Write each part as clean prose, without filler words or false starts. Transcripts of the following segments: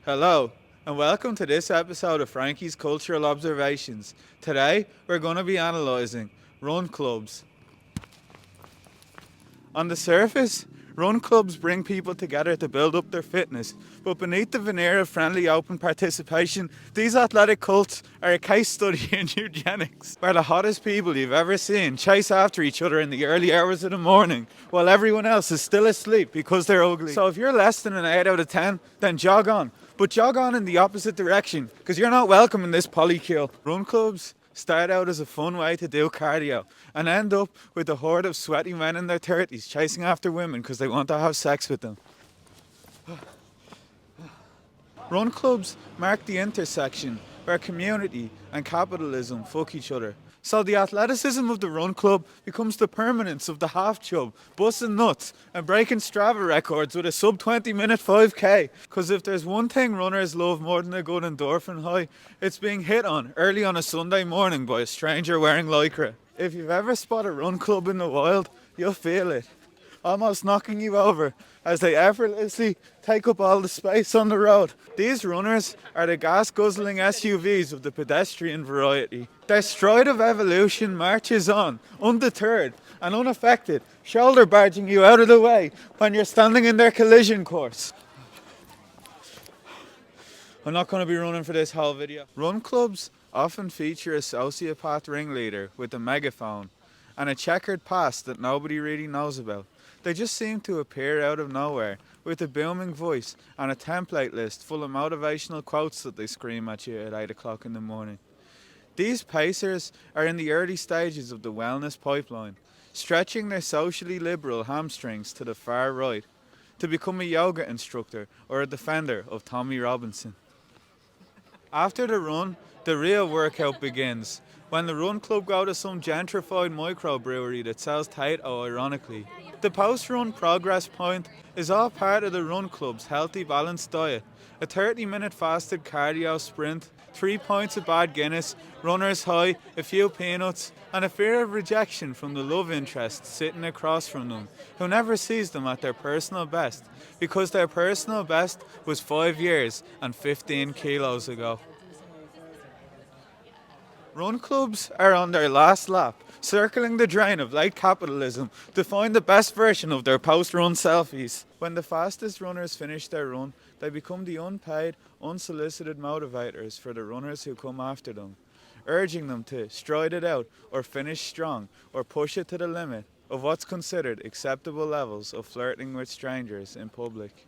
Hello, and welcome to this episode of Frankie's Cultural Observations. Today, we're going to be analysing run clubs. On the surface, run clubs bring people together to build up their fitness, but beneath the veneer of friendly open participation, these athletic cults are a case study in eugenics, where the hottest people you've ever seen chase after each other in the early hours of the morning, while everyone else is still asleep because they're ugly. So if you're less than an 8 out of 10, then jog on. But jog on in the opposite direction, because you're not welcome in this polycule. Run clubs start out as a fun way to do cardio and end up with a horde of sweaty men in their 30s chasing after women because they want to have sex with them. Run clubs mark the intersection where community and capitalism fuck each other. So the athleticism of the run club becomes the permanence of the half chub, busting nuts and breaking Strava records with a sub 20 minute 5k. Because if there's one thing runners love more than a good endorphin high, it's being hit on early on a Sunday morning by a stranger wearing lycra. If you've ever spotted a run club in the wild, you'll feel it, almost knocking you over as they effortlessly take up all the space on the road. These runners are the gas-guzzling SUVs of the pedestrian variety. Their stride of evolution marches on, undeterred and unaffected, shoulder barging you out of the way when you're standing in their collision course. I'm not going to be running for this whole video. Run clubs often feature a sociopath ringleader with a megaphone and a checkered past that nobody really knows about. They just seem to appear out of nowhere with a booming voice and a template list full of motivational quotes that they scream at you at 8 o'clock in the morning. These pacers are in the early stages of the wellness pipeline, stretching their socially liberal hamstrings to the far right to become a yoga instructor or a defender of Tommy Robinson. After the run, the real workout begins, when the run club go to some gentrified microbrewery that sells Tato ironically. The post-run progress point is all part of the run club's healthy balanced diet. A 30-minute fasted cardio sprint, 3 pints of bad Guinness, runner's high, a few peanuts, and a fear of rejection from the love interest sitting across from them, who never sees them at their personal best, because their personal best was 5 years and 15 kilos ago. Run clubs are on their last lap, circling the drain of late capitalism to find the best version of their post-run selfies. When the fastest runners finish their run, they become the unpaid, unsolicited motivators for the runners who come after them, urging them to stride it out or finish strong or push it to the limit of what's considered acceptable levels of flirting with strangers in public.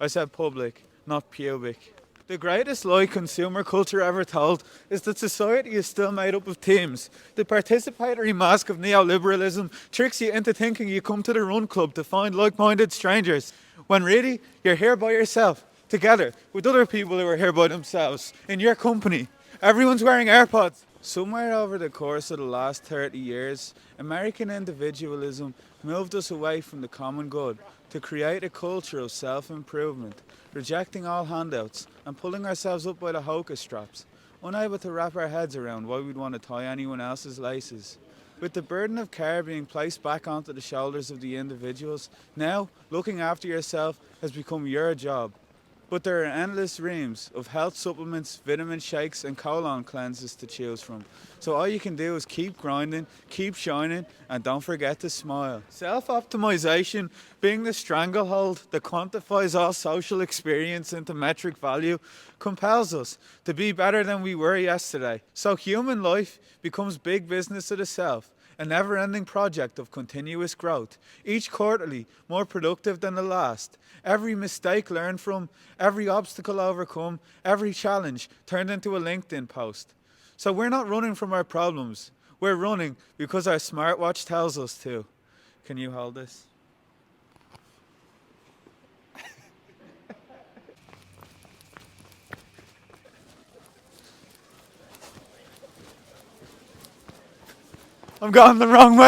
I said public, not pubic. The greatest lie consumer culture ever told is that society is still made up of teams. The participatory mask of neoliberalism tricks you into thinking you come to the run club to find like-minded strangers, when really you're here by yourself, together with other people who are here by themselves, in your company. Everyone's wearing AirPods. Somewhere over the course of the last 30 years, American individualism moved us away from the common good to create a culture of self-improvement, rejecting all handouts and pulling ourselves up by the hocus straps, unable to wrap our heads around why we'd want to tie anyone else's laces. With the burden of care being placed back onto the shoulders of the individuals, now looking after yourself has become your job. But there are endless reams of health supplements, vitamin shakes and colon cleanses to choose from. So all you can do is keep grinding, keep shining, and don't forget to smile. Self-optimization, being the stranglehold that quantifies all social experience into metric value, compels us to be better than we were yesterday. So human life becomes big business of the self, a never-ending project of continuous growth, each quarterly more productive than the last. Every mistake learned from, every obstacle overcome, every challenge turned into a LinkedIn post. So we're not running from our problems. We're running because our smartwatch tells us to. Can you hold this? I'm going the wrong way.